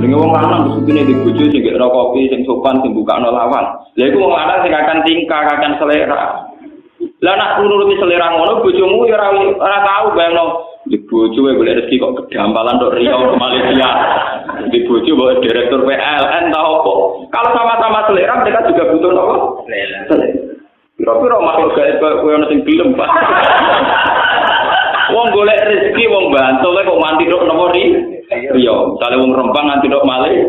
Jenenge wong lanang sugine di bojo sing gek kopi sing sopan sing bukakno lawang. Lha iku wong lanang sing akan tingkah, akan selera. Lah nek nuruti selera ngono bojomu ya ora tau bayangno di bojo wae golek rezeki kok kedampalan tok Riau ke Malaysia. Di bojo bawa direktur PLN ta opo. Kalau sama-sama selera mereka juga butuh apa? Selera. Kira-kira makhluk gaib kowe ono sing gelem, Pak. Wong golek rezeki wong Bantul kok nganti tok napa Riau. Misale wong Rempang nganti tok Malih.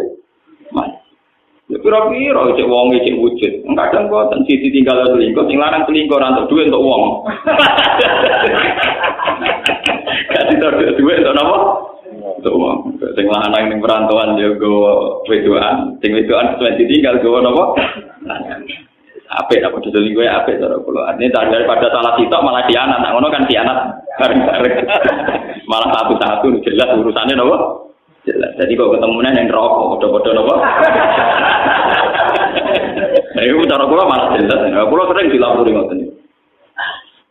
Ya pira-pira cek wong cek wujud. Kadang kok ten sisi tinggal selingkuh, sing lanang selingkuh ora entuk duit untuk wong. Gak entuk duit untuk napa? Untuk wong. Sing lanang ning perantauan ya go wedoan, sing wedoan sesuai tinggal go napa? Apik apa selingkuh ya apik cara kula. Ini daripada salah sitok malah khianat. Nek ngono kan khianat bareng-bareng. Malah satu-satu jelas urusannya napa? Jelas. Jadi kok ketemunya yang rokok, bodoh-bodoh apa? Nah, itu cara kula malah jelas. Kula sering dilapori ngoten.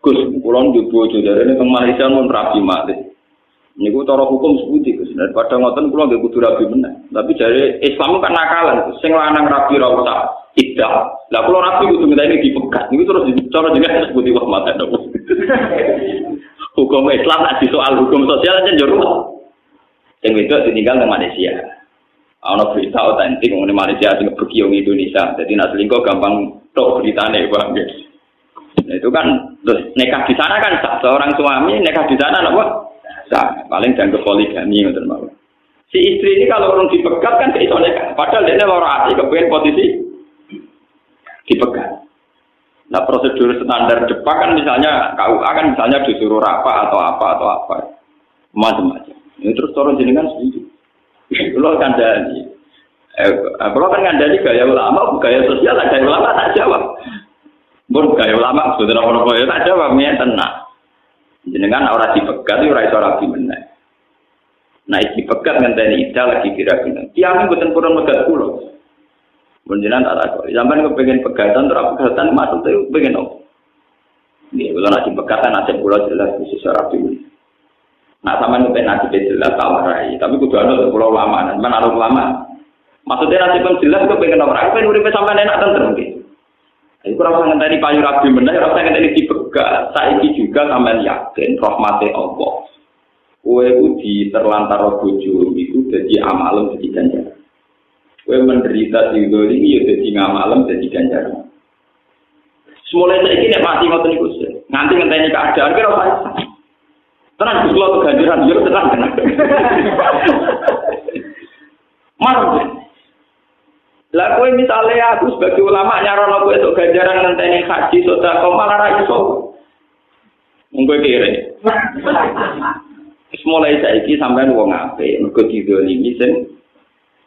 Gus, kula njobo jare ning Malaysia mun rabi mati. Niku cara hukum seputi Gus. Daripada ngoten kula nggih kudu rabi meneh. Tapi jare Islam kan nakalan. Sing lanang rabi ra usah iddah. Lah kula rabi kudu ngenteni dipegat. Niku terus cara jenenge seputi wah mate. Hukum Islam nek soal hukum sosial aja njero. Yang itu ditinggal ke Malaysia. Ada berita otentik mengenai Malaysia yang pergi ke Indonesia. Jadi nak selingkuh gampang tok beritanya, Bang. Nah, itu kan terus nikah di sana kan sah. Seorang suami nikah di sana apa? Sah. Paling jangan poligami ngoten mawon. Si istri ini kalau orang dipegat kan iso nikah. Padahal dia lara ati kepengen posisi dipegat. Nah, prosedur standar Jepang kan misalnya KUA kan misalnya disuruh apa atau apa. Macam-macam. Ini terus turun jenengan setuju. Kalau kandani, kalau kan kandani gaya ulama, gaya sosial, gaya ulama tak jawab. Gaya ulama sudah apa ya tak jawab, ya tenang. Jenengan orang dipegat, orang itu rapi menang. Nah dipegat ngenteni ida lagi kira-kira. Tiang bukan kurang megat pulau. Jenengan tak tahu. Sampai kepengen pegatan, terus pegatan masuk tu pengen apa? Ini kalau nak dipegatan nasib pulau jelas khusus rapi menang. Nah sama itu nasib jelas tak warai, tapi kudu ada pulau lama, dan mana ada lama. Maksudnya nasib pun jelas itu pengen orang, pengen urip sampai enak tentrem gitu. Jadi kurang ngenteni payu rabi bener, kurang ngenteni dipegat. Saiki juga sampean yakin rahmate Allah. Kowe di terlantar bojo itu dadi amalem dadi ganjaran. Kowe menderita di ini ya dadi ngamalem dadi ganjaran. Semulai saiki nek mati ngoten niku nganti ngenteni keadaan kira ora usah. Tenang, kalau keganjaran, ya tenang. Marah. Lah kowe misalnya aku sebagai ulama nyarono kowe untuk ganjaran ngenteni haji sedekah malah ra iso. Monggo kere. Wis mulai saiki sampean wong apik, mergo didolimi sing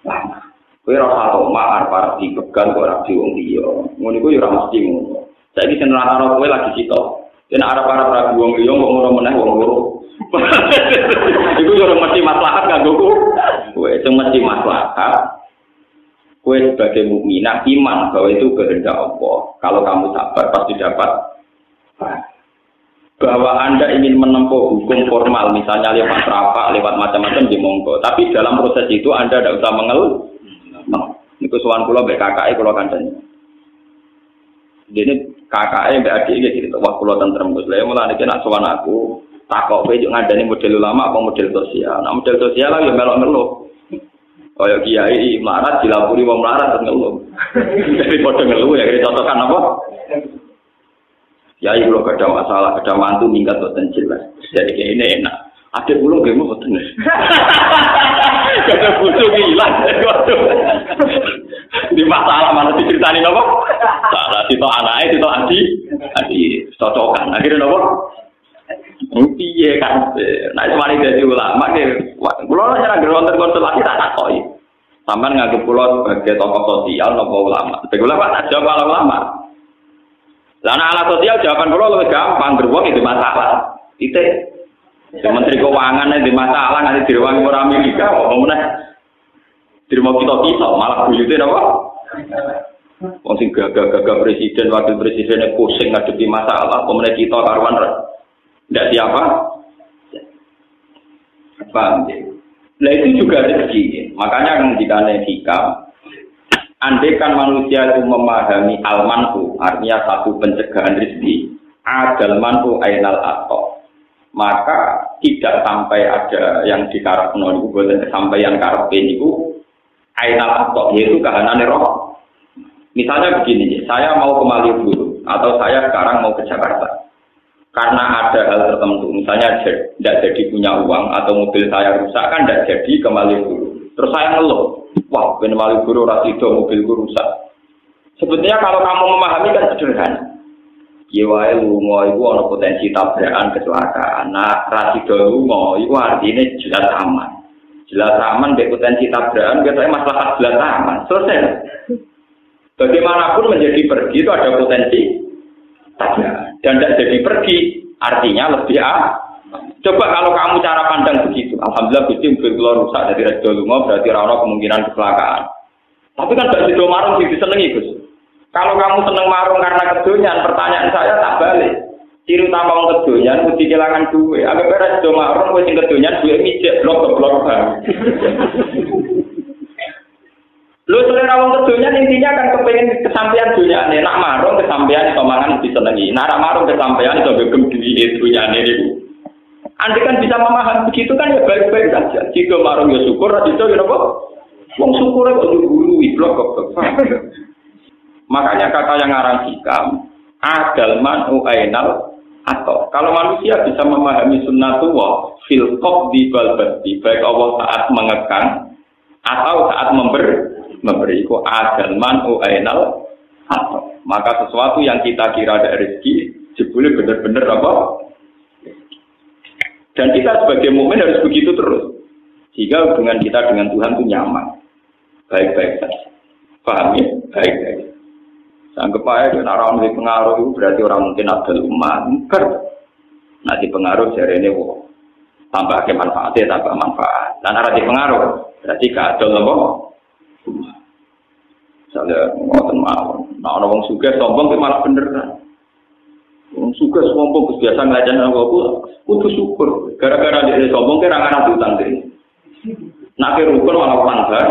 lama. Kowe ora usah maar para dipegang kok ora di wong liya. Ngono iku ya ora mesti ngono. Saiki sing ora kowe lagi sitok. Yen arep-arep ragu wong liya kok ngono meneh wong loro. Iku yo mesti maslahat kanggo kowe, sing mesti maslahat. Kowe sebagai mukminah iman bahwa itu kehendak Allah. Kalau kamu sabar pasti dapat. Bahwa Anda ingin menempuh hukum formal, misalnya lewat rapat, lewat macam-macam di monggo. Tapi dalam proses itu Anda tidak usah mengeluh. Niku sowan kula mbek kakake kula kandhani. Dene kakake mbek adike gitu, wah kula tentrem Gus. Lah mulane nek sowan aku takok kowe yo ngandani model ulama apa model sosial. Nah model sosial yo melok ngeluh. Kaya kiai melarat dilapuri wong melarat terus ngeluh. Jadi padha ngeluh ya contohkan apa? Kiai kula ada masalah, ada mantu minggat boten jelas. Jadi kayak ini enak. Ada pulau nggih mboten. Kada butuh hilang. Di masalah mana diceritani napa? Salah sito anake, sito adi cocokan. Akhirnya napa? Piye kan, nek mari dadi ulama nggih, kula ora wonten konsultasi tak takoki. Sampeyan nganggep kula sebagai tokoh sosial napa ulama? Sebagai ulama tak jawab ala ulama. Lah nek ala sosial jawaban kula luwih gampang, beruang itu masalah. Titik. Menteri Keuangan itu masalah nganti direwangi orang Amerika, apa meneh? Dirimo kita malah buyute napa? Wong sing gagah-gagah presiden, wakil presidennya pusing ngadepi masalah, apa meneh kita karuan tidak siapa? Paham ya? Nah itu juga rezeki. Makanya ketika hikam, andaikan manusia itu memahami almanku, artinya satu pencegahan rezeki, adal mantu ainal ato, maka tidak sampai ada yang dikarepno niku boten kesampaian karepe niku ainal ato, yaitu kahanane roh. Misalnya begini, saya mau ke Malioboro atau saya sekarang mau ke Jakarta. Karena ada hal tertentu, misalnya tidak jadi punya uang atau mobil saya rusak, kan tidak jadi ke Malioboro. Terus saya ngeluh, wah, ben Malioboro rasido mobilku rusak. Sebetulnya kalau kamu memahami kan sederhana. Ya wae lunga iku ana potensi tabrakan kecelakaan. Nah, rasido lunga iku artine jelas aman. Jelas aman mek potensi tabrakan biasanya masalah jelas aman. Selesai. Bagaimanapun menjadi pergi itu ada potensi tabrakan. Dan tidak jadi pergi artinya lebih Coba kalau kamu cara pandang begitu, alhamdulillah Gusti mobil kula rusak dari rasido lunga berarti ora ana kemungkinan kecelakaan. Tapi kan gak sido marung sing disenengi, Gus. Kalau kamu seneng marung karena kedonyan, pertanyaan saya tak balik. Ciri utama wong kedonyan mesti kehilangan duit. Agak beres do marung kowe sing kedonyan duit mijek blok-blok bang. Lu selera wong kedonyan intinya kan kepengin kesampean dunyane. Nak marung kesampean iso mangan disenengi. Nak marung kesampean iso gegem duwike dunyane niku. Anda kan bisa memahami begitu kan ya baik-baik saja. Jika marung ya syukur, itu ya apa? Wong syukur kok digurui blok-blok. Makanya kata yang ngarang hikam, adal manu ainal atau kalau manusia bisa memahami sunnatullah fil qabdi bal badi, baik Allah saat mengekang atau saat memberi itu adal manu ainal atau maka sesuatu yang kita kira ada rezeki jebule benar-benar apa? Dan kita sebagai mukmin harus begitu terus. Sehingga hubungan kita dengan Tuhan itu nyaman. Baik-baik saja. Paham ya? Baik-baik. Anggap aja kalau orang yang pengaruh itu berarti orang mungkin ada umat. Nah di pengaruh jari ini tambah ke manfaatnya, tambah manfaat. Dan arah di pengaruh berarti gak ada loh. Misalnya ngotot mau. Nah orang suka sombong itu malah bener. Orang suka sombong biasa ngelajan aku kudu syukur. Gara-gara dia sombong kira anak utang diri. Nak rukun malah panggar.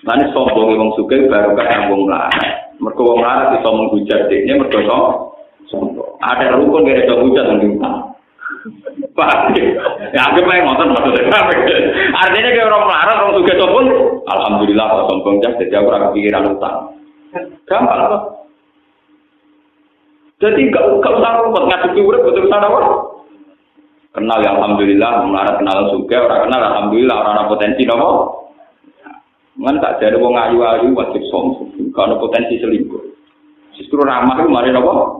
Nanti sombong wong sugih baru kan wong melarat. Mergo wong melarat iso menghujat dekne mergo sombong. Ada rukun kira iso hujat nang utang. Pak, ya anggap ae ngoten maksudnya. Artinya kaya orang melarat wong sugih sombong, alhamdulillah kok sombong jas dadi aku ora kepikiran utang. Gampang kok. Jadi gak usah ruwet ngadepi urip betul sana wae. Kenal ya alhamdulillah, melarat kenal sugih, ora kenal alhamdulillah ora ana potensi napa. Kan tak jare wong ayu-ayu wajib sombong, kalau potensi selingkuh. Justru ramah itu mari napa?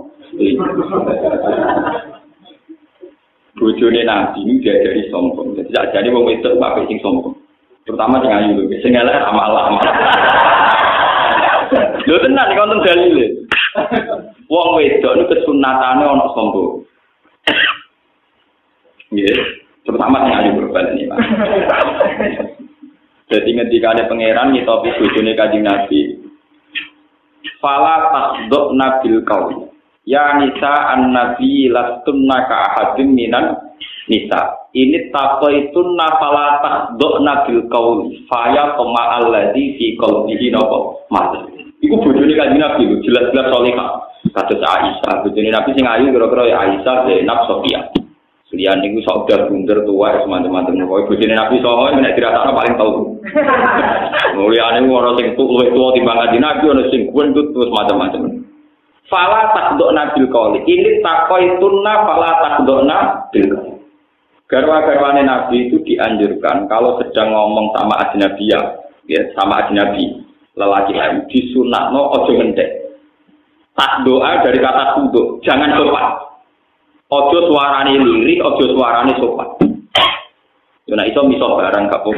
Bojone Nabi ini diajari sombong. Jadi tak jare wong wedok wae sing sombong. Terutama sing ayu lho, sing elek amal-amal. Lho tenan iki wonten dalile. Wong wedok niku kesunatane ana sombong. Nggih, terutama sing ayu berbalik iki, Pak. Jadi ketika ada pangeran nyitopi bojone Kanjeng Nabi. Fala tasduk nabil qaul. Ya nisa an-nabi lastunna ka ahadin minan nisa. Ini taqaitunna fala tasduk nabil qaul. Faya tama alladzi fi qalbihi napa? Mati. Iku bojone Kanjeng Nabi jelas-jelas salihah. Kados Aisyah, bojone Nabi sing ayu kira-kira ya Aisyah, Zainab, Sofia. Lian niku saudara bunder tua teman-teman kowe bojone Nabi soho nek dirasakno paling tau. Mulyane ora sing luwih tuwa timbang Kanjeng Nabi ana sing gendut terus macam-macam. Fala takdok nabil qauli. Ini taqaitunna fala takdokna bil qauli. Garwa-garwane Nabi itu dianjurkan kalau sedang ngomong sama ajnabiyah, ya sama ajnabi, lelaki lain disunatno aja ngendek. Tak doa dari kata tunduk, jangan sopan. Ojo suarane lirik, ojo suarane sopan. Yo nek iso miso barang gak apa.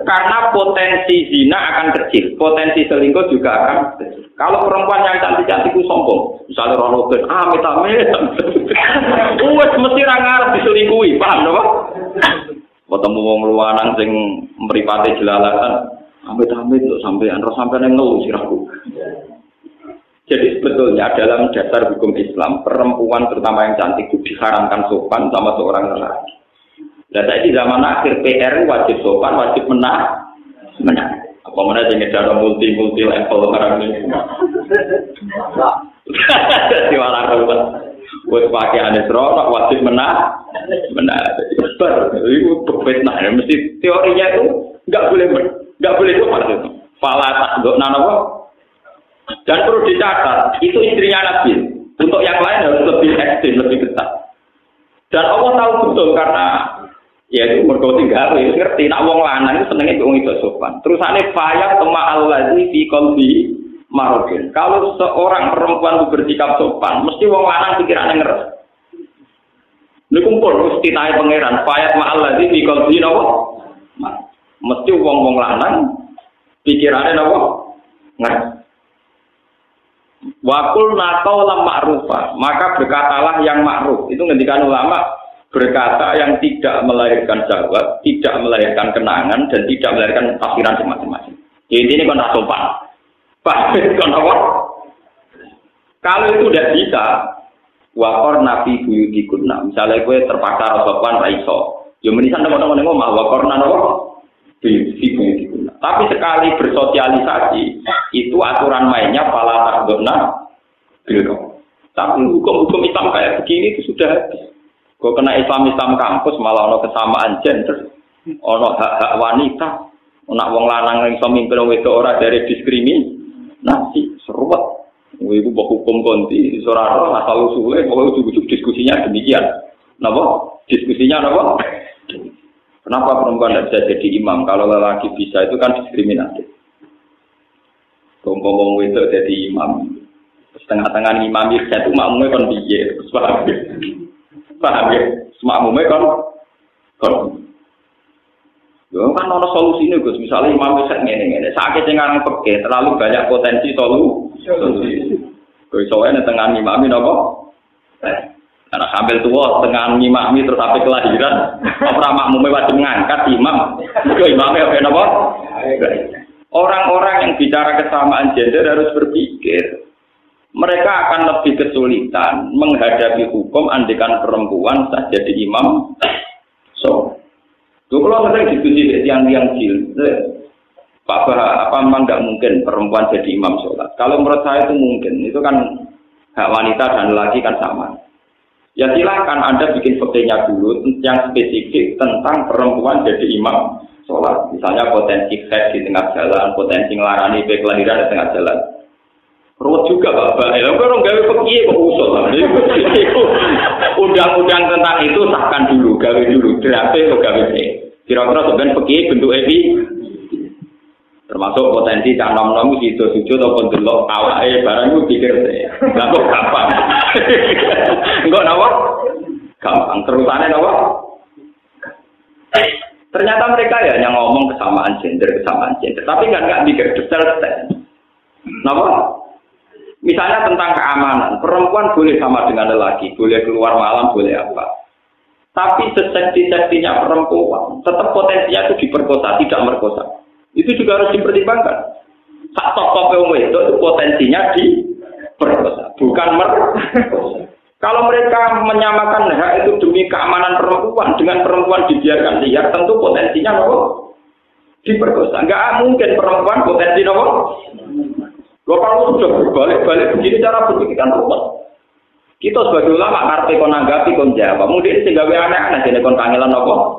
Karena potensi zina akan kecil, potensi selingkuh juga akan kecil. Kalau perempuan yang cantik-cantik itu sombong, misalnya ronogen, amit-amit. Wes mesti ra ngarep diselingkuhi, paham to, Pak? Ketemu wong luwanan sing mripate jelalatan, amit-amit kok sampean ora sampean ngeluh sirahku. Jadi sebetulnya dalam dasar hukum Islam, perempuan terutama yang cantik itu diharamkan sopan sama seorang lelaki. Lah saiki zaman akhir PR wajib sopan, wajib menang. Apa mana jenenge dana multi level barang ini. Di warang kota. Wes pakaiane seronok wajib menang. Benar. Itu fitnah. Mesti teorinya itu enggak boleh sopan itu. Fala tak napa? Dan perlu dicatat, itu istrinya Nabi. Untuk yang lain harus lebih ekstrim, lebih ketat. Dan Allah tahu betul karena ya itu mergo tinggal ngerti nek wong lanang itu senenge wong itu sopan. Terusane faya tama allazi fi qalbi maradun. Kalau seorang perempuan itu bersikap sopan, mesti wong lanang pikirane ngeres. Niku kumpul mesti naik pangeran faya tama allazi fi qalbi napa? Mesti wong-wong lanang pikirane napa? Ngeres. Wakul nakau lam ma'rufah, maka berkatalah yang ma'ruf. Itu ngendikan ulama, berkata yang tidak melahirkan jawab, tidak melahirkan kenangan, dan tidak melahirkan tafsiran masing-masing. Jadi ini kan sopan. Pak, kalau itu tidak bisa, wakor nabi buyutikuna. Misalnya gue terpaksa sopan raiso, ya menisan teman-teman ngomong wakor nano buyutikuna. Tapi sekali bersosialisasi, itu aturan mainnya pala takdona bilko. Tapi hukum-hukum Islam kayak begini itu sudah habis. Kau kena Islam kampus malah ono kesamaan gender, ono hak-hak wanita, ono wong lanang yang iso mimpin wong wedok ora dari diskriminasi, seruat. Iku mbok hukum konti, ora ora asal usule, pokoke ujug-ujug diskusinya demikian. Napa? Diskusinya napa? Kenapa perempuan tidak bisa jadi imam? Kalau lelaki bisa itu kan diskriminatif. Ngomong itu jadi imam. Setengah-tengah imam itu makmumnya kan piye. Paham ya? Makmumnya kan. Ya kan ada solusi ini Gus. Misalnya imam itu ngene-ngene. Sakit yang peke terlalu banyak potensi solusi. Gus soalnya tengah imam ini apa? Karena sambil tua tengah ngimami terus sampai kelahiran, apa makmumnya wajib mengangkat imam, ke imamnya apa? Orang-orang yang bicara kesamaan gender harus berpikir, mereka akan lebih kesulitan menghadapi hukum andikan perempuan saja jadi imam. So, tuh kalau sering diskusi yang jil, Pak Bah, apa memang nggak mungkin perempuan jadi imam sholat? Kalau menurut saya itu mungkin, itu kan hak wanita dan laki kan sama. Ya silakan Anda bikin faktornya dulu yang spesifik tentang perempuan jadi imam sholat. Misalnya potensi seks di tengah jalan, potensi ngelarani kelahiran di tengah jalan. Ruwet juga Bapak. Ya orang gawe fakir kok usul. Undang-undang tentang itu sahkan dulu, gawe dulu. Draft kok gawe. Kira-kira sebenarnya fakir bentuk epi. Termasuk potensi canom-nom sido-sido ataupun delok awake barang itu pikir saya. Lah kok gampang. Enggak napa? Gampang terusane napa? Ternyata mereka ya yang ngomong kesamaan gender. Tapi enggak mikir detail-detail. Napa? Misalnya tentang keamanan, perempuan boleh sama dengan lelaki, boleh keluar malam, boleh apa. Tapi seseksi-seksinya perempuan, tetap potensinya itu diperkosa, tidak merkosa. Itu juga harus dipertimbangkan. Sak top itu potensinya diperkosa, bukan merkosa. Kalau mereka menyamakan hak itu demi keamanan perempuan dengan perempuan dibiarkan liar, tentu potensinya nopo diperkosa. Enggak mungkin perempuan potensi nopo. Kalau sudah berbalik-balik begini cara berpikir kan ruwet. Kita sebagai ulama karpe kon nanggapi kon jawab. Mungkin sing gawe aneh-aneh dene kon kangelan nopo.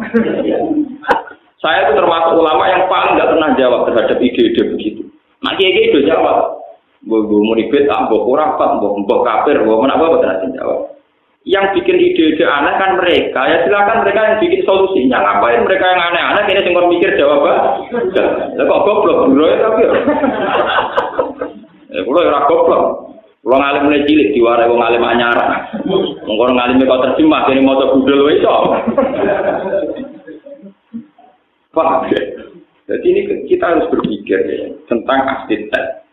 Saya itu termasuk ulama yang paling nggak pernah jawab terhadap ide-ide begitu. Nah, kiai itu jawab. Mbok munibet, mbok kurafat, mbok kafir, mbok menapa boten jawab. Yang bikin ide-ide aneh kan mereka. Ya silakan mereka yang bikin solusinya. Ngapain mereka yang aneh-aneh kene sing mikir jawaban. Lah kok goblok bro ya tapi. Kulo ora goblok. Kulo ngalim mulai cilik diwarai wong alim anyar. Wong kono ngalime kok terjemah kene maca budal wae iso. Paham ya? Jadi ini kita harus berpikir ya, tentang arsitek.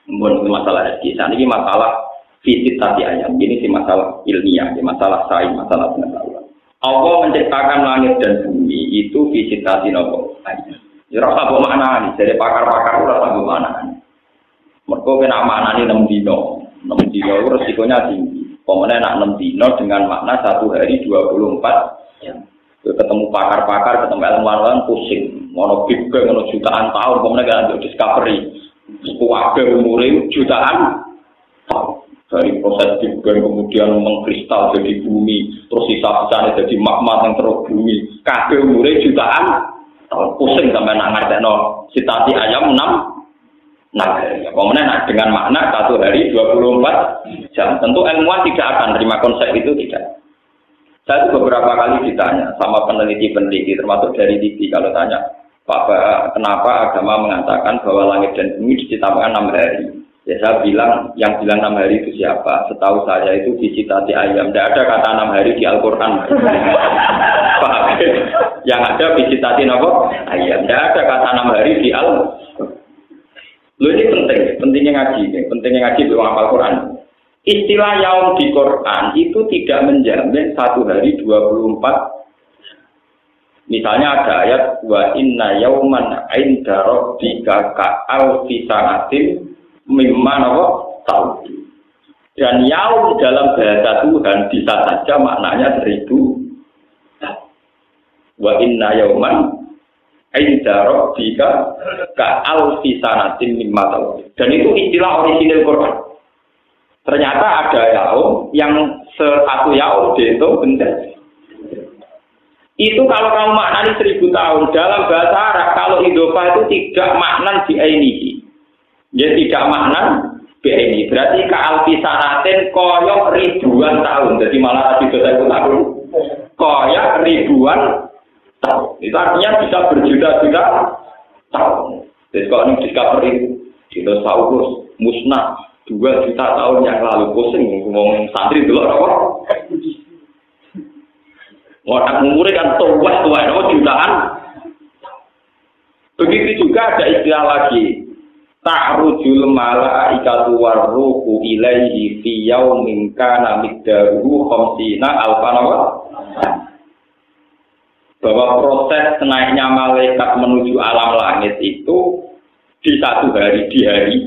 Bukan masalah kisah, ini masalah visitasi ayam. Ini sih masalah ilmiah, masalah sains, masalah pengetahuan. Allah menciptakan langit dan bumi itu visitasi nopo ayam. Ya rasa apa makna nih? Jadi pakar-pakar rasa apa makna nih? Mereka kena makna ini 6 dino. 6 dino itu resikonya tinggi. Pemenang 6 dino dengan makna 1 hari 24 jam. Ketemu pakar-pakar, ketemu ilmuwan pusing. Mono Big Bang, mono jutaan tahun, kemudian kan discovery. Kuwabe umure jutaan tahun. Dari proses Big Bang kemudian mengkristal jadi bumi, terus sisa-sisanya jadi magma yang terus bumi. Kabeh umure jutaan tahun. Pusing sampai nak ngertekno sitasi ayam 6. Nah, kemudian dengan makna 1 hari 24 jam. Tentu ilmuwan tidak akan terima konsep itu, tidak. Saya itu beberapa kali ditanya sama peneliti-peneliti, termasuk dari TV, kalau tanya, Pak, kenapa agama mengatakan bahwa langit dan bumi diciptakan 6 hari? Ya saya bilang, yang bilang 6 hari itu siapa? Setahu saya itu visitasi ayam. Tidak ada kata 6 hari di Al-Quran. Pak, yang ada visitasi apa? Ayam. Tidak ada kata 6 hari di Al-Quran. Loh ini pentingnya ngaji di Al-Quran. Istilah yaum di Quran itu tidak menjamin 1 hari 24. Misalnya ada ayat wa inna yauman 'inda rabbika ka'alfi sanatin mimman tahun. Dan yaum dalam bahasa Tuhan bisa saja maknanya 1000. Wa inna yauman 'inda rabbika ka'alfi sanatin mimman tahun. Dan itu istilah orisinil Quran. Ternyata ada yaum yang 1 yaum dihitung benda. Itu kalau kamu maknani 1000 tahun dalam bahasa Arab, kalau idhofah itu tidak maknan bi ainihi. Ya tidak maknan bi ainihi. Berarti ka'alfi sanatin koyok ribuan tahun. Jadi malah tidak 1 tahun. Koyok ribuan tahun. Itu artinya bisa berjuta-juta tahun. Jadi kalau ini discovery dinosaurus musnah 2 juta tahun yang lalu, pusing ngomong santri dulu apa? Wadah umurnya kan tua jutaan. Begitu juga ada istilah lagi, ta'rujul malaikatu warruhu ilaihi fi yaumin kana miqdaruhu 50 alfan. Bahwa proses naiknya malaikat menuju alam langit itu di 1 hari, di hari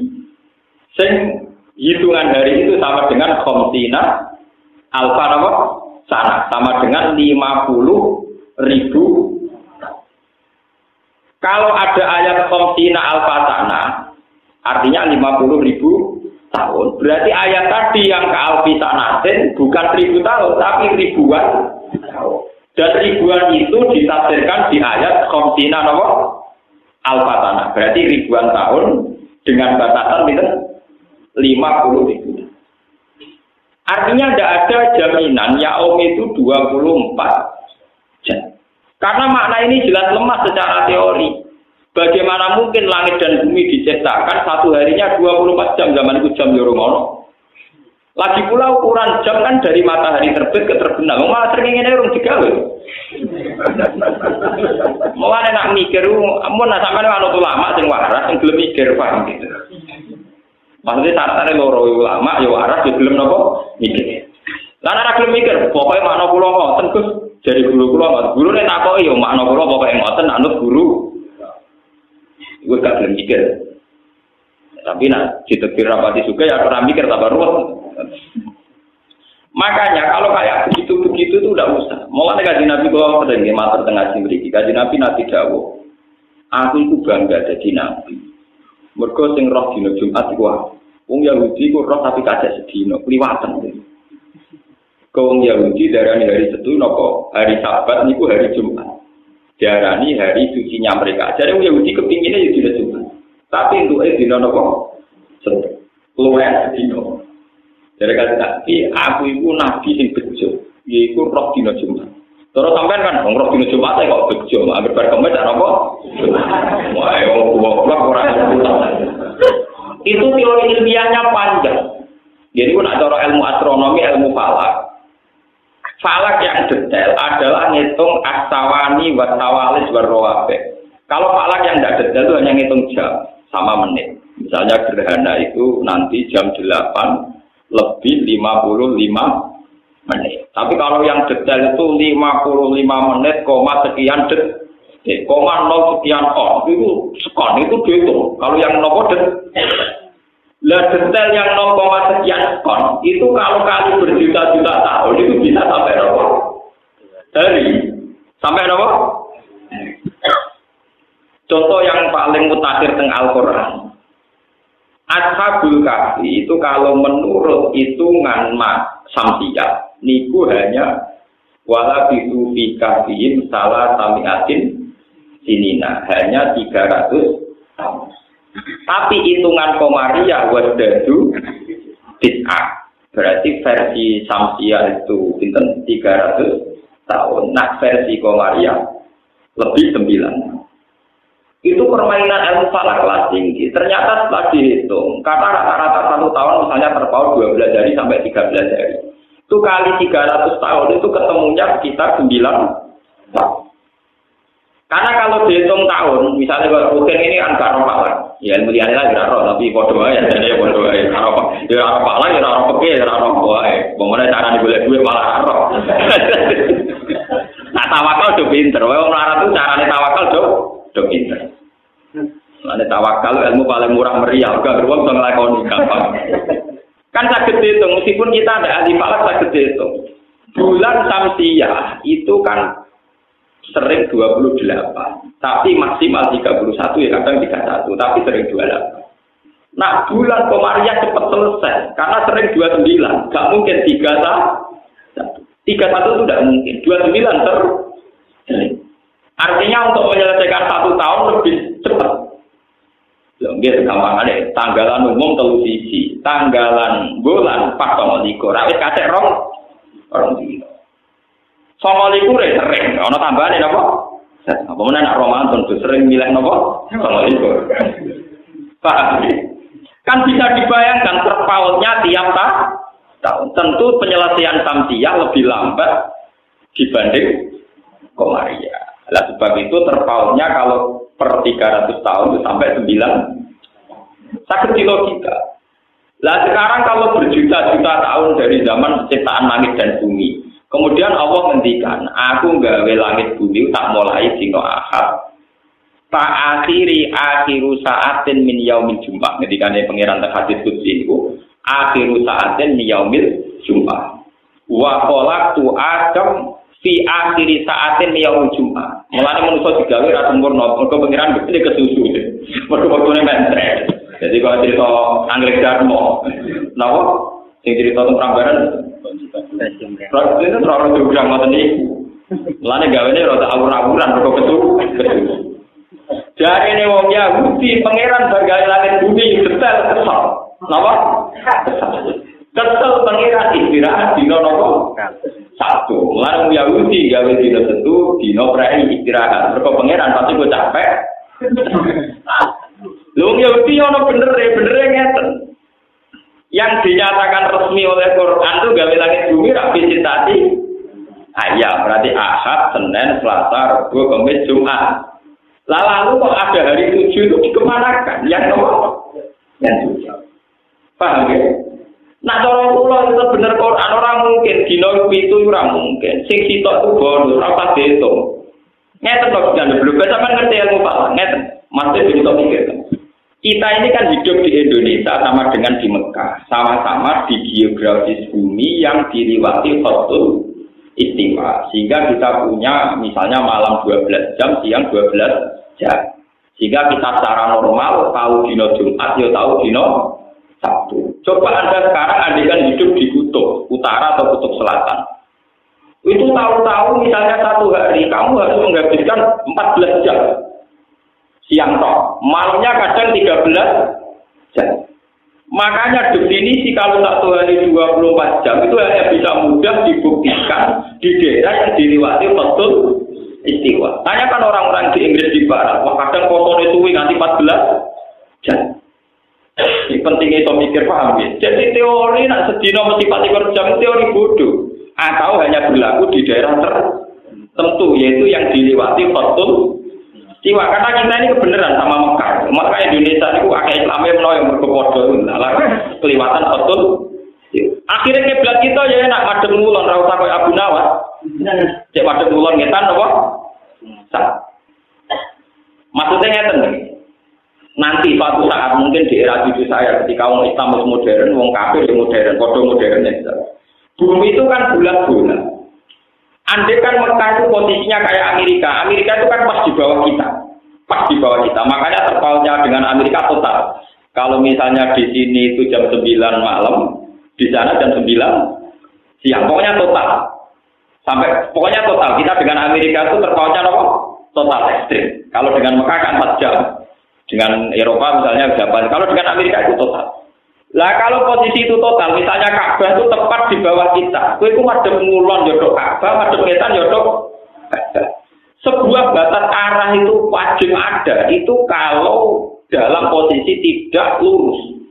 hitungan hari itu sama dengan khamsina alfa sana, sama dengan 50.000. Kalau ada ayat khamsina alfa sana, artinya 50.000 tahun. Berarti ayat tadi yang ke alfi sanatin bukan 1000 tahun, tapi ribuan tahun. Dan ribuan itu ditafsirkan di ayat khamsina alfa sana. Berarti ribuan tahun dengan batasan itu 50.000. Artinya tidak ada jaminan yaum itu 24 jam. Karena makna ini jelas lemah secara teori. Bagaimana mungkin langit dan bumi diciptakan 1 harinya 24 jam, zaman itu jam yoromono. Lagi pula ukuran jam kan dari matahari terbit ke terbenam. Malah sering ngene urung digawe. Mulane nak mikir, amun sampeyan ana ulama sing waras sing gelem mikir paham gitu. Maksudnya syaratnya loro ulama, ya waras, ya gelem nopo mikir. Lan ora gelem mikir, pokoknya makna kula ngoten Gus, dari guru-guru ngoten. Gurune takoki ya makna kula pokoke ngoten anut guru. Iku gak gelem mikir. Tapi nak ditekir rapati juga ya ora mikir tambah ruwet. Makanya kalau kayak begitu-begitu itu udah usah. Mulane kanjeng Nabi kula sering matur teng ngaji mriki. Kanjeng Nabi nanti dawuh, aku iku bangga dadi nabi. Mergo sing roh dina Jumat iku wong Yahudi ku roh tapi kacek sedina, kliwaten. Wong Yahudi darani hari Setu napa hari Sabat niku hari Jumat. Diarani hari sucinya mereka. Jadi wong Yahudi kepingine ya dina Jumat. Tapi entuke dina napa? Setu. Luwih sedina. Jadi kata aku iku nabi sing bejo, yaiku roh dina Jumat. Terus sampean kan roh dina Jumat kok bejo, anggere bar kemis apa? Wah, wong ora itu teori ilmiahnya panjang. Jadi pun ada ilmu astronomi, ilmu falak. Falak yang detail adalah ngitung as-sawani wa tawalis wa rawabe. Kalau falak yang tidak detail itu hanya ngitung jam sama menit. Misalnya gerhana itu nanti jam 8 lebih 55 menit. Tapi kalau yang detail itu 55 menit, sekian detik. Koma 0 sekian on itu sekon itu dihitung. Kalau yang nopo detail yang 0, sekian sekon itu kalau kali berjuta-juta tahun itu bisa sampai berapa hari? paling mutakhir teng Al-Qur'an. Ashabul Kahfi itu kalau menurut hitungan Samsiyah niku hanya wala bisu fi kahfihim salah samiatin sinina, hanya 300 tahun. Tapi hitungan Komariah wasdadu bid'ah. Berarti versi Samsiyah itu pinten 300 tahun. Nah versi Komariah lebih 9. Itu permainan ilmu falak kelas tinggi. Ternyata setelah dihitung, karena rata-rata 1 tahun misalnya terpaut 12 hari sampai 13 hari. Itu kali 300 tahun itu ketemunya sekitar 9 tahun. Karena kalau dihitung tahun, misalnya kalau rutin ini kan gak roh falak. Ya ilmu liane lah gak roh, tapi bodoh aja. Jadi bodoh aja. Ya roh falak, ya roh peke, ya roh boy. Bagaimana cara digolek duit malah roh. Nah tawakal udah pinter. Wong melarat itu caranya tawakal udah pinter. Ada tawakal ilmu paling murah meriah, gak beruang bisa ngelakoni gampang. Kan sakit dihitung, meskipun kita ada ahli falak sakit dihitung. Bulan Samsiyah itu kan sering 28, tapi maksimal 31 ya kadang 31, tapi sering 28. Nah bulan Komariah cepat selesai, karena sering 29, gak mungkin 31 itu tidak mungkin, 29 sering. Artinya untuk menyelesaikan 1 tahun lebih cepat. Gitu gampang ada tanggalan umum televisi, tanggalan bulan pas sama likur, rawit kacek orang dino. Sama likur sering, ono tambahan apa? Apa mana nak Ramadan tuh sering milih apa? Sama likur. Paham? Kan bisa dibayangkan terpautnya tiap tahun. Tentu penyelesaian Samsiyah lebih lambat dibanding Komariah. Nah, sebab itu terpautnya kalau per 300 tahun itu sampai 9. Sakit di logika. Lah sekarang kalau berjuta-juta tahun dari zaman penciptaan langit dan bumi, kemudian Allah ngendikan, aku gawe langit bumi tak mulai dino Ahad. Ta akhiru saatin min yaumil Jumat. Ngendikane pangeran hadis qudsi niku, akhiru saatin min yaumil Jumat. Wa khalaqtu Adam fi akhiri saatin yaumul Jumat. Mulane manusa digawe ra sempurna, mergo pangeran mesti kesusu. Mergo waktune mentre. Jadi kalau cerita Anggrek Darmo, napa? Sing cerita tentang Prambanan. Proses itu terlalu juga ngoten niku. Mulane gawene rada awur-awuran mergo kesusu. Dari ini wong Yahudi pangeran bagaimana langit bumi detail kesal. Napa? Kesel pangeran istirahat dino napa? Satu, lan Yahudi gawe dino setu, dino prei istirahat. Mergo pangeran pasti kok capek. Lho Yahudi ono bener ngeten. Yang dinyatakan resmi oleh Quran itu gawe langit bumi ra visitasi. Ayam berarti Ahad, Senin, Selasa, Rabu, Kamis, Jumat. Lalu kok ada hari 7 itu dikemanakan? Yang nomor? Yang 7. Paham ya? Nah, kalau pulau itu benar Quran orang mungkin dino itu orang mungkin. Sing sitok itu bonus, rapat itu. Ngeten kok jangan belum bisa ngerti ilmu Pak. Ngeten, masih bisa mikir. Kita ini kan hidup di Indonesia sama dengan di Mekah, sama-sama di geografis bumi yang diliwati Khatul Istiwa. Sehingga kita punya misalnya malam 12 jam, siang 12 jam. Sehingga kita secara normal tahu dino Jumat, ya tahu dino Sabtu. Coba Anda sekarang andikan hidup di kutub utara atau kutub selatan. Itu tahu-tahu misalnya satu hari kamu harus menghabiskan 14 jam. Siang toh, malamnya kadang 13 jam. Makanya definisi kalau satu hari 24 jam itu hanya bisa mudah dibuktikan di daerah yang dilewati Khatul Istiwa. Tanyakan orang-orang di Inggris di barat, wah kadang posone suwi nganti 14 jam. Ini pentingnya itu mikir paham ya. Jadi teori nak sedino mesti 24 jam teori bodoh. Atau hanya berlaku di daerah tertentu yaitu yang dilewati Khatul Istiwa. Karena kita ini kebenaran sama Mekah. Maka Indonesia itu agak Islamnya yang berkepodo. Kelewatan Khatul. Akhirnya kiblat kita ya nak madem ngulon ra usah koyo Abu Nawas. Cek madem ngulon ngetan apa? Maksudnya ngeten iki. Nanti suatu saat mungkin di era cucu saya ketika wong Islam modern, wong kafir modern, padha modernnya. Bumi itu kan bulat-bulat. Andai kan Mekah itu posisinya kayak Amerika. Amerika itu kan pas di bawah kita. pas di bawah kita. Makanya terpautnya dengan Amerika total. Kalau misalnya di sini itu jam 9 malam, di sana jam 9 siang. Pokoknya total. Sampai pokoknya total. Kita dengan Amerika itu terpautnya apa? Total ekstrim. Kalau dengan Mekah kan 4 jam. Dengan Eropa misalnya Jepang. Kalau dengan Amerika itu total. Lah kalau posisi itu total, misalnya Ka'bah itu tepat di bawah kita. Kowe iku madhep ngulon yo Ka'bah, madhep wetan yo Ka'bah. Sebuah batas arah itu wajib ada. Itu kalau dalam posisi tidak lurus.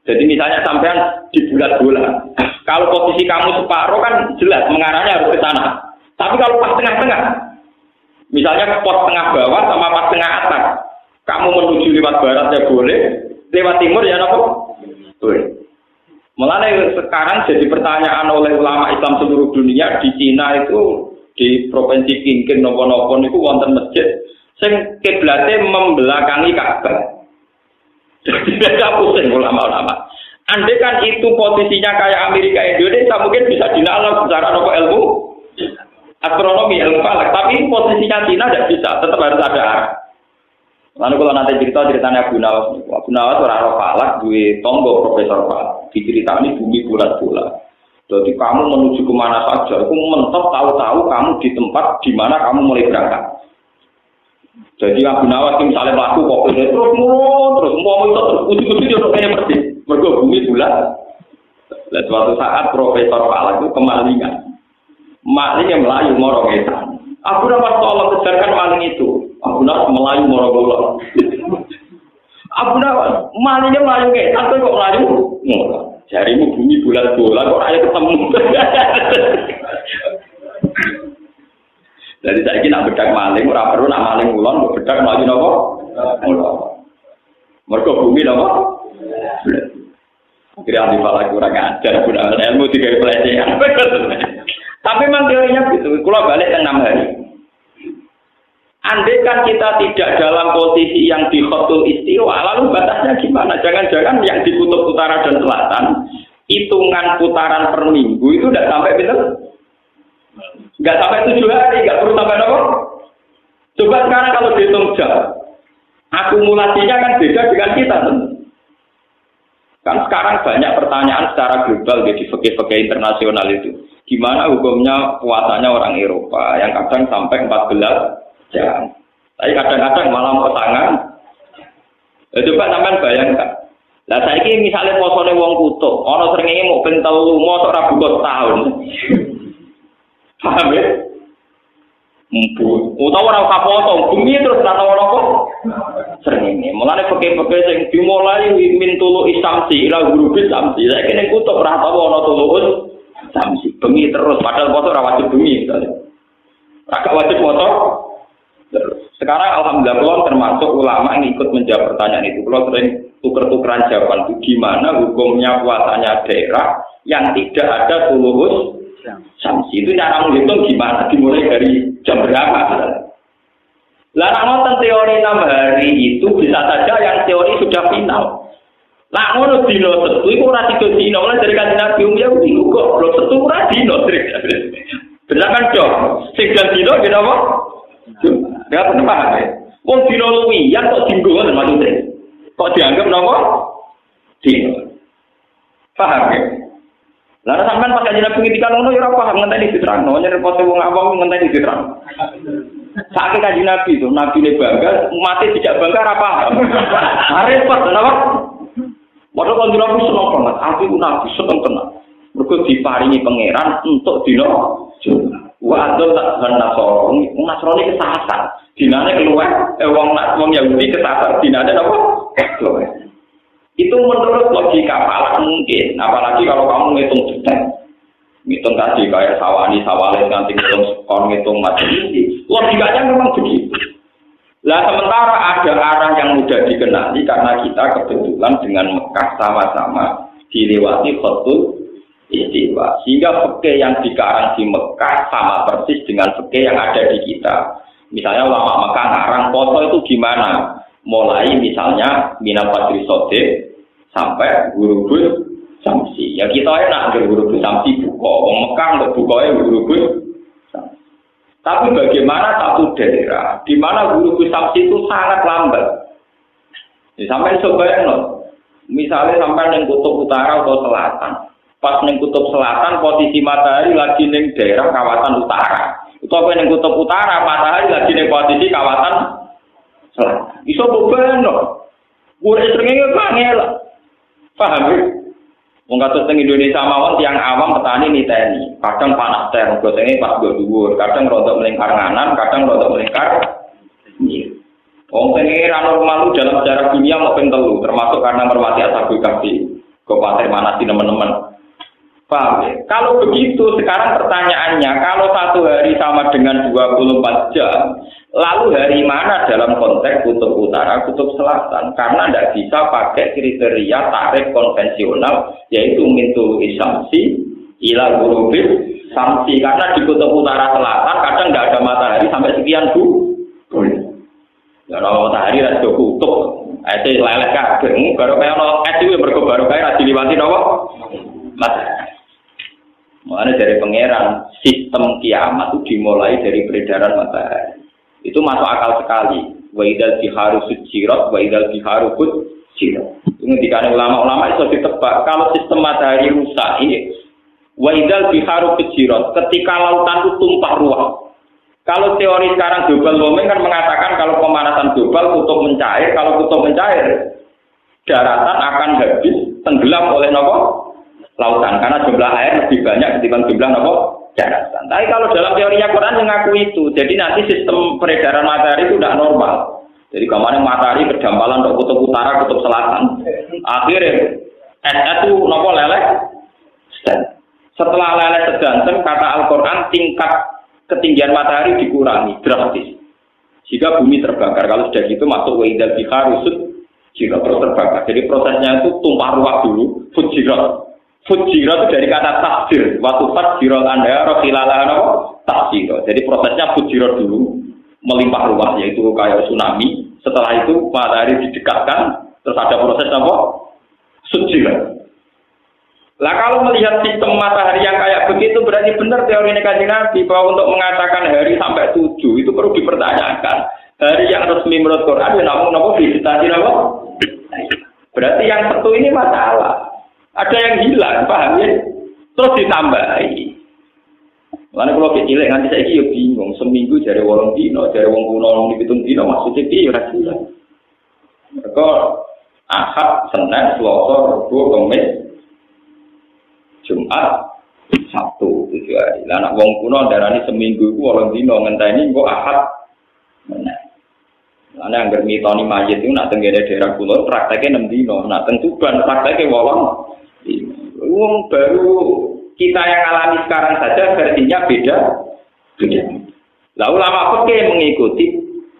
Jadi misalnya sampean di bulat-bulat. Kalau posisi kamu separuh kan jelas mengarahnya harus ke sana. Tapi kalau pas tengah-tengah, misalnya pos tengah bawah sama pas tengah atas, kamu menuju lewat barat ya boleh, lewat timur ya apa? Boleh. Mulai sekarang jadi pertanyaan oleh ulama Islam seluruh dunia, di Cina itu di provinsi Qingqing nopo-nopo itu wonten masjid sing kiblate membelakangi Ka'bah. Jadi beda pusing ulama-ulama. Andai kan itu posisinya kayak Amerika Indonesia mungkin bisa dinalar secara ilmu astronomi, ilmu falak. Tapi posisinya Cina tidak bisa, tetap harus ada arah. Lalu kalau nanti ceritanya Abu Nawas orang falak, dua tonggo profesor falak. Diceritani bumi bulat-bulat. Jadi kamu menuju kemana saja, aku mentok tahu-tahu kamu di tempat di mana kamu mulai berangkat. Jadi Abu Nawas misalnya melaku kok terus mau itu terus ujung-ujung dia kayak seperti mergo bumi bulat. Dan suatu saat profesor falak itu kemalingan. Malingnya melayu morong etan. Abu Nawas tolong kejarkan maling itu. Abu Nawas melayu morong-morong. Abu Nawas malingnya melayu etan, kok melayu? Jarimu bumi bulat-bulat kok ayo ketemu. Jadi saya nak bedak maling, ora perlu nak maling ulon, bedak melayu napa? Mergo bumi napa? Kira ahli falak kurang ajar, guna ilmu tiga pelecehan. Tapi memang teorinya gitu. Kalau balik ke 6 hari. Andai kan kita tidak dalam posisi yang di khotul istiwa, lalu batasnya gimana? Jangan-jangan yang di kutub utara dan selatan, hitungan putaran per minggu itu tidak sampai betul? Nggak sampai 7 hari, nggak perlu sampai apa? Coba sekarang kalau dihitung jam, akumulasinya kan beda dengan kita. Kan sekarang banyak pertanyaan secara global di fikih-fikih internasional itu. Gimana hukumnya puasanya orang Eropa yang kadang sampai 14 jam. Tapi kadang-kadang malah mau tangan. Coba sampean bayangkan. Lah saiki misalnya posone wong kutub, ana srengenge mau ben 3 mosok ora buka tahun. Paham ya? Utawa ora usah foto, bumi terus ora tau kok. Srengenge. Mulane peke-peke sing dimulai min tulu isamsi ila gurubis samsi. Saiki ning kutub ora tau ana tulus samsi. Bengi terus padahal foto ora wajib bengi misalnya. Agak wajib foto. Sekarang alhamdulillah kalau termasuk ulama yang ikut menjawab pertanyaan itu. Kalau sering tuker-tukeran jawaban itu gimana hukumnya puasanya daerah yang tidak ada tulus samsi. Itu cara menghitung gimana? Dimulai dari jam berapa? Lah ngoten teori 6 hari itu bisa saja yang teori sudah final. Lah ngono dino setu iku ora tiga dino, mulai dari kanjeng Nabi ya iku kok lho setu ora dino. Bener kan dong? Sing dino gitu apa? Ya paham ya. Wong dino luwihan kok dinggo ngoten maksudnya. Kok dianggap napa? Dino. Paham ya? Lah sampean pas kanjeng Nabi ngendikan ngono ya ora paham ngenteni diterangno, nyerepot wong awam ngenteni diterangno. Saking kanjeng Nabi itu, Nabi ne bangga, mati tidak bangga ora paham. Repot napa? Padahal kanjeng Nabi seneng banget, aku Nabi seneng tenan. Mergo diparingi pangeran untuk dino Jumat. Wa adol tak nasoro, nasroni kesasar. Dinane keluar, wong Yahudi kesasar, dinane apa? Keluar. Itu menurut logika falak mungkin, apalagi kalau kamu ngitung detail. Ngitung tadi kayak sawani, sawales, nanti ngitung macam ini. Logikanya memang begitu. Lah sementara ada arah yang mudah dikenali karena kita kebetulan dengan Mekah sama-sama dilewati khotul istiwa. Sehingga fikih yang dikarang di Mekah sama persis dengan fikih yang ada di kita. Misalnya ulama Mekah ngarang foto itu gimana? Mulai misalnya minal fajri sodek sampai gurubus samsi. Ya kita enak ke gurubus samsi buka. Wong Mekah untuk bukanya gurubus. Tapi bagaimana satu daerah di mana guru samsi itu sangat lambat. Ya, sampai sebenarnya, misalnya sampai neng kutub utara atau selatan. Pas neng kutub selatan posisi matahari lagi neng daerah kawasan utara. Itu apa neng kutub utara matahari lagi neng posisi kawasan selatan. Iso bebenok. Guru seringnya kangen lah. Paham ya? Mengkatus teng Indonesia mawon tiang awam petani niteni, kadang panas ter, gosenge pas go dhuwur, kadang rodok melingkar nganan, kadang rodok melingkar kiri. Wong tenge ra normal dalam sejarah dunia mau ping 3, termasuk karena hormati Ashabul Kahfi. Kabupaten mana sih teman-teman? Paham ya? Kalau begitu sekarang pertanyaannya, kalau satu hari sama dengan 24 jam, lalu hari mana dalam konteks kutub utara, kutub selatan? Karena tidak bisa pakai kriteria tarif konvensional, yaitu mintul isamsi, ila gurubis samsi. Karena di kutub utara selatan kadang tidak ada matahari sampai sekian bulan. Ya, kalau matahari ada kutub, itu leleh kabeh. Baru kayak no es itu baru kayak diliwati nopo matahari. Makanya dari pangeran sistem kiamat itu dimulai dari peredaran matahari. Itu masuk akal sekali. Wa idzal biharu sujirat wa idzal biharu fujirat. Ini dikatakan ulama-ulama itu ditebak kalau sistem matahari rusak ini. Wa idzal biharu fujirat, ketika lautan itu tumpah ruah. Kalau teori sekarang global warming kan mengatakan kalau pemanasan global kutub mencair, kalau kutub mencair daratan akan habis tenggelam oleh nopo lautan karena jumlah air lebih banyak ketimbang jumlah nopo daratan. Tapi kalau dalam teorinya Quran mengaku itu, jadi nanti sistem peredaran matahari itu tidak normal. Jadi kemarin matahari berdampalan untuk kutub utara, kutub selatan. Akhirnya es itu nopo leleh. Setelah leleh sedanten, kata Al-Quran tingkat ketinggian matahari dikurangi drastis. Jika bumi terbakar, kalau sudah gitu masuk wa'idal biharusut jika terus terbakar. Jadi prosesnya itu tumpah ruah dulu, fujirat. Fujirat itu dari kata takdir. Waktu takdirat anda rohilalah takdir. Jadi prosesnya fujirat dulu, melimpah ruah, yaitu kayak tsunami. Setelah itu matahari didekatkan, terus ada proses apa? Fujirat. Lah kalau melihat sistem matahari yang kayak begitu berarti benar teori Kanjeng Nabi bahwa untuk mengatakan hari sampai 7 itu perlu dipertanyakan. Hari yang resmi menurut Quran ya namun apa visitasi apa? Berarti yang satu ini masalah. Ada yang hilang, paham ya? Terus ditambahi. Lalu kalau kecil nganti saya yo bingung, seminggu dari 8 dino, dari wong kuno 7 dino maksudnya piye ora jelas. Mergo Ahad, Senin, Selasa, Rabu, Kamis, Jumat, Sabtu 7 hari. Lah anak wong kuno darani seminggu iku 8 dino ngenteni engko Ahad. Ana anggar mitoni mayit itu nak tenggene daerah kula prakteknya 6 dino, nak teng Tuban prakteknya 8. Wong baru kita yang alami sekarang saja versinya beda. Lah ulama fikih mengikuti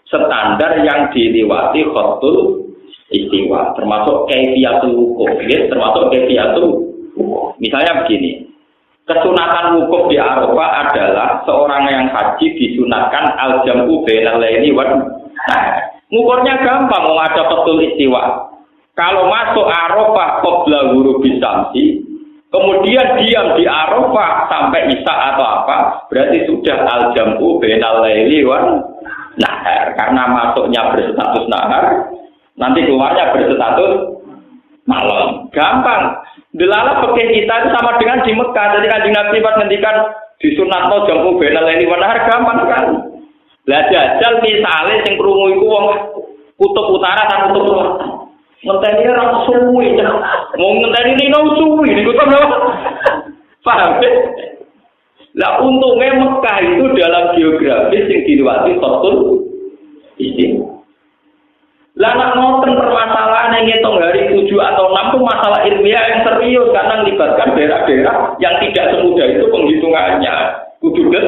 standar yang dilewati khatul istiwa, termasuk kaifiyatul wukuf, termasuk kaifiyatul wukuf. Misalnya begini, kesunatan wukuf di Arafah adalah seorang yang haji disunatkan al-jam'u bainal laili wan nahar. Ngukurnya gampang, mau ada khatul istiwa. Kalau masuk Arafah qabla ghurubis syamsi, kemudian diam di Arafah sampai Isya atau apa, berarti sudah al-jam'u bainal laili wan nahar. Karena masuknya berstatus nahar, nanti keluarnya berstatus malam. Gampang. Delala fikih kita itu sama dengan di Mekah. Jadi Kanjeng Nabi pas ngendikan disunatno jam'u bainal laili wan nahar gampang kan. Lah jajal misale sing krungu iku wong kutub utara dan kutub selatan. Ngenteni ora suwi, mau ngenteni lino suwi niku to lho. Paham? Lah untungnya Mekah itu dalam geografis yang dilewati khatul istiwa. Lah nak ngoten permasalahan yang ngitung hari 7 atau 6 itu masalah ilmiah yang serius karena melibatkan daerah-daerah yang tidak semudah itu penghitungannya. Kudu kan?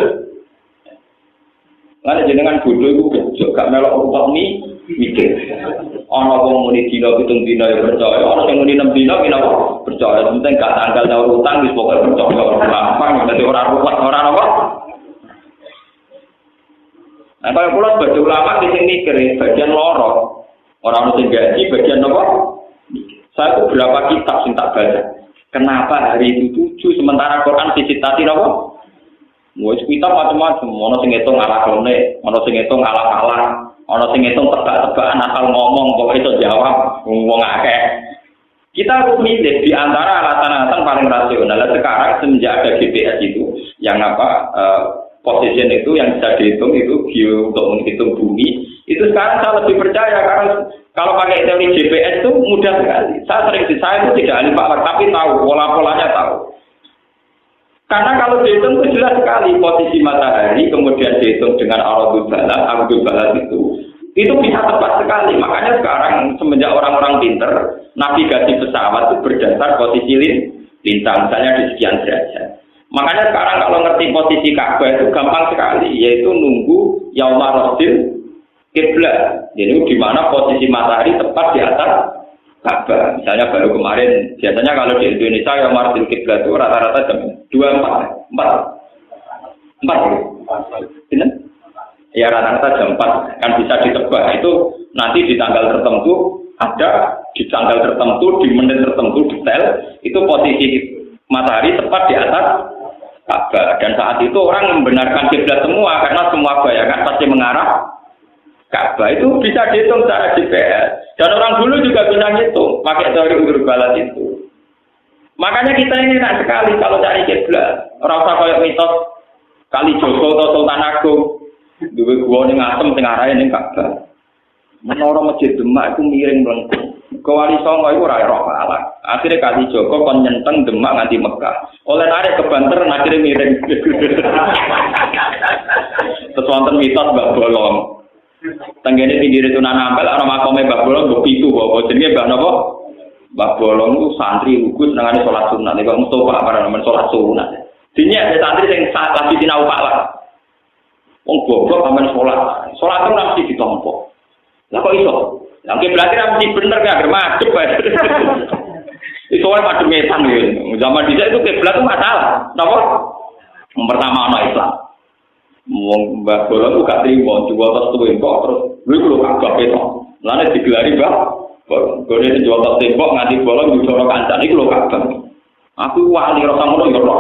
Lan jenengan bodoh iku bejok gak melok rupok mikir. Ana wong muni dina 7 dina ya percaya, ana sing muni 6 dina kena percaya, penting gak tanggal nyaur utang wis pokoke percaya. Gampang dadi ora ruwet ora apa. Nah, kalau kula sebagai ulama di sini mikir bagian loro. Orang sing gaji bagian apa? Saya itu berapa kitab sing tak baca. Kenapa hari itu 7 sementara Quran visitasi apa? Wis kita macam-macam, ono sing ngitung ala klone, ono sing ngitung ala kalah, ono sing ngitung tebak-tebakan asal ngomong kok iso jawab wong akeh. Kita harus milih di antara alasan-alasan paling rasional. Sekarang semenjak ada GPS itu, yang position itu yang bisa dihitung itu untuk menghitung bumi, itu sekarang saya lebih percaya karena kalau pakai teori GPS itu mudah sekali. Saya itu tidak ahli pakar tapi tahu pola-polanya tahu. Karena kalau dihitung itu jelas sekali posisi matahari, kemudian dihitung dengan Ardul Balad itu bisa tepat sekali. Makanya sekarang semenjak orang-orang pinter, navigasi pesawat itu berdasar posisi lintang, misalnya di sekian derajat. Makanya sekarang kalau ngerti posisi Ka'bah itu gampang sekali, yaitu nunggu yaumar rosil kiblat. Jadi di mana posisi matahari tepat di atas Ka'bah. Misalnya baru kemarin, biasanya kalau di Indonesia yaumar rosil kiblat itu rata-rata jam 24. Ya rata-rata jam 4 kan bisa ditebak. Itu nanti di tanggal tertentu ada, di tanggal tertentu, di menit tertentu detail, itu posisi matahari tepat di atas Ka'bah. Dan saat itu orang membenarkan kiblat semua karena semua bayangan pasti mengarah Ka'bah. Itu bisa dihitung secara GPS. Dan orang dulu juga bisa ngitung pakai teori Ardul Balad itu. Makanya kita ini enak sekali kalau cari kiblat. Ora usah koyo mitos Kali Jogo atau Sultan Agung. Duwe gua ning Asem sing arahe ning Ka'bah. Menara Masjid Demak iku miring mlengkung. Wali Songo iku ora ero ala. Akhire Kali Jogo kon nyenteng Demak nganti Mekah. Oleh narik ke Banter akhire miring. Terus wonten mitos Mbah Bolong. Tenggene pinggire Sunan Ampel ana makome Mbah Bolong mbok pitu apa jenenge Mbah napa? Mbah Bolong ku santri lugu senengane salat sunat. Nek Mustofa para nemen salat sunat. Dene ada santri sing lagi sinau Pak. Wong goblok sampean salat. Salat itu mesti ditompo. Lah kok iso? Lah berarti mesti bener gak madhep bae. Itu wae madhep metan ya. Zaman dhisik itu kiblat itu masalah. Napa? Yang pertama ana Islam. Wong Mbah Bolong ku gak trimo jual tos tembok terus lha iku lho Ka'bah itu. Lane digelari Mbah Bolong. Gone jual tos tembok nganti bolong dicoba kancane iku lho Ka'bah. Aku wali rasa ngono ya ora.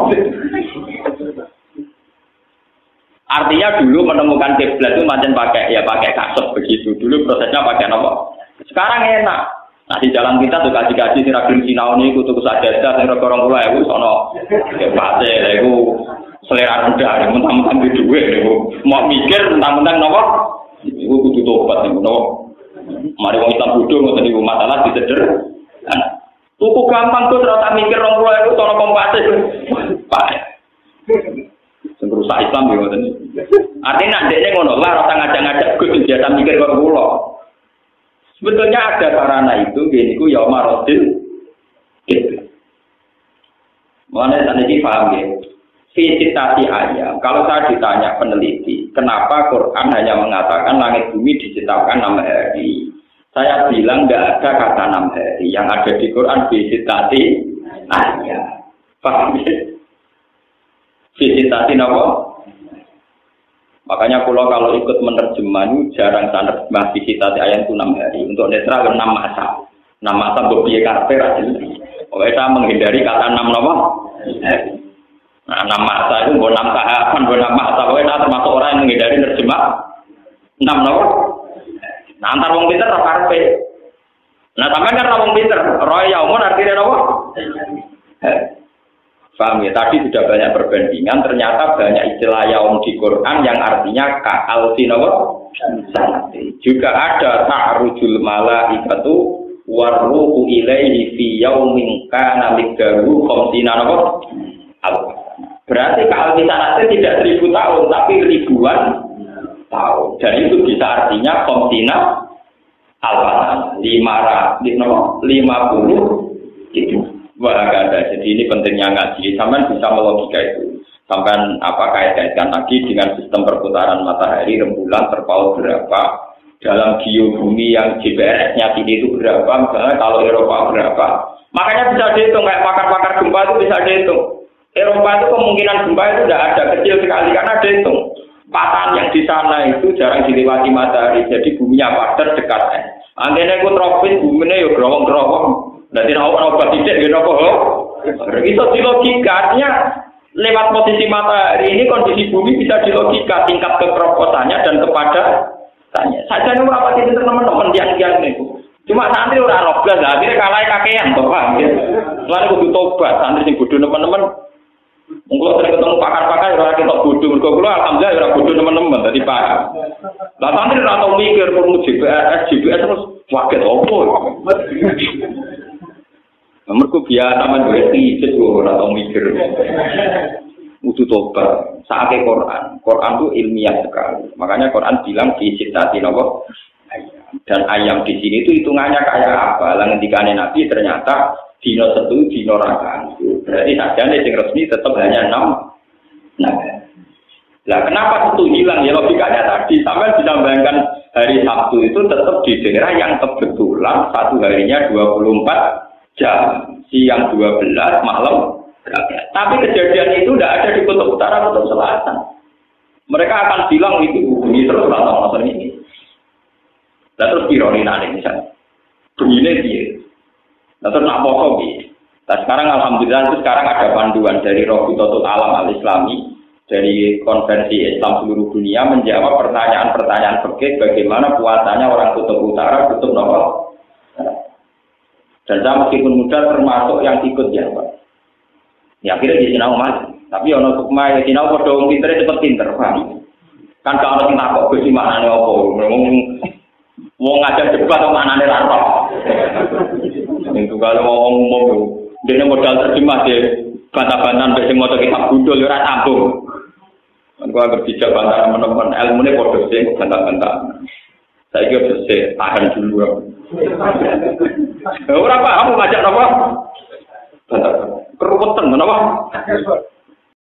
Artinya dulu menemukan kiblat itu macam pakai kasut begitu. Dulu prosesnya pakai apa? Sekarang enak. Nah di jalan kita tuh kaji-kaji si Ragil Sinau ini kutu kesajadah yang orang pulau itu sono kebate itu selera rendah, mentang-mentang di duit itu mau mikir mentang-mentang apa? Itu kutu tobat itu no. Mari wong Islam bodoh ngoten niku masalah diseder. Tuku gampang tuh terus mikir orang pulau itu sono kompatib. Pak. Rusak Islam ya ngoten. Artinya ndekne ngono lah rasa ngajak-ngajak Gus biasa mikir kok kula. Sebetulnya ada sarana itu niku ya marodil gitu. Mulane saniki paham ya. Citasi ayam. Kalau saya ditanya peneliti, kenapa Quran hanya mengatakan langit bumi diciptakan 6 hari? Saya bilang enggak ada kata 6 hari. Yang ada di Quran citasi ayam. Paham ya? Visitasi apa? Makanya kalau ikut menerjemah itu jarang saya menerjemah visitasi ayat itu 6 hari. Untuk netral 6 masa. 6 masa berbiaya karakter aja. Pokoknya saya menghindari kata 6 apa? Nah 6 masa itu bukan 6 tahapan, bukan 6 masa. Pokoknya saya termasuk orang yang menghindari menerjemah 6 apa? Nah antar wong pinter apa? Nah sampai kan wong pinter. Roy yaumun artinya apa? Paham ya? Tadi sudah banyak perbandingan, ternyata banyak istilah yaum di Quran yang artinya ka'al sinawa. Juga ada ta'rujul malaikatu warruhu ilaihi fi yaumin kana miqdaruhu 50 apa? Berarti ka'al sinawa tidak 1000 tahun, tapi ribuan tahun. Dan itu bisa artinya 50 al-fatah 50 itu. Wah, ada. Jadi ini pentingnya ngaji. Sampai bisa melogika itu. Sampai kait-kaitkan lagi dengan sistem perputaran matahari, rembulan terpaut berapa, dalam geobumi yang GPS-nya tinggi itu berapa, misalnya kalau Eropa berapa. Makanya bisa dihitung, kayak pakar-pakar gempa itu bisa dihitung. Eropa itu kemungkinan gempa itu tidak ada, kecil sekali karena dihitung. Patahan yang di sana itu jarang dilewati matahari, jadi buminya padat dekat. Antene ku tropis, buminya ya gerowong-gerowong. Nanti nak obat tidak gitu kok. Itu di logika artinya lewat posisi matahari ini kondisi bumi bisa dilogika tingkat kekeroposannya dan kepadatannya. Saja nih berapa titik teman-teman yang itu. Cuma santri ora logos, akhirnya kalah kakean toh Pak. Lalu kudu tobat, santri sing bodoh teman-teman. Mungkin sering ketemu pakar-pakar ora ketok bodoh, mergo kula alhamdulillah ora bodoh teman-teman dadi paham. Lah santri ora tau mikir perlu GPS terus waket opo. Mergo biasa men iki ora tau mikir. Kudu tobat. Saake Quran itu ilmiah sekali. Makanya Quran bilang di citati napa? Dan ayam di sini itu hitungannya kayak apa? Lah ngendikane Nabi ternyata dino setu dino rakan. Berarti sajane sing resmi tetap hanya 6. Nah. Lah kenapa satu hilang? Ya logikanya tadi sampai bisa bayangkan hari Sabtu itu tetap di daerah yang kebetulan satu harinya 24 jam. Siang 12, malam 13. Tapi kejadian itu tidak ada di kutub utara, kutub selatan. Mereka akan bilang itu bumi terus atau masa ini. Nah terus ironi nanti misalnya, begini dia. Nah terus nak poso dia. Nah sekarang alhamdulillah itu sekarang ada panduan dari Rabitatul Alam Al-Islami dari konferensi Islam seluruh dunia menjawab pertanyaan-pertanyaan fikih bagaimana puasanya orang kutub utara, kutub nomor. Dan saya meskipun muda termasuk yang ikut jawab. Ya akhirnya di sinau mas, tapi ono sukma ya sinau podo wong pintere cepet pinter, paham? Kan kalau kita kok Gusti maknane opo? Wong ngajak debat kok maknane ra tok. Itu kalau ngomong dene modal terjemah dia bantah-bantahan wis maca kitab budul ora sambung. Kan kok anggere dijak bantah teman-teman ilmune padha sing bantah-bantah. Saiki wis tahan dulu. Ora paham ngajak apa? Keruwetan menapa?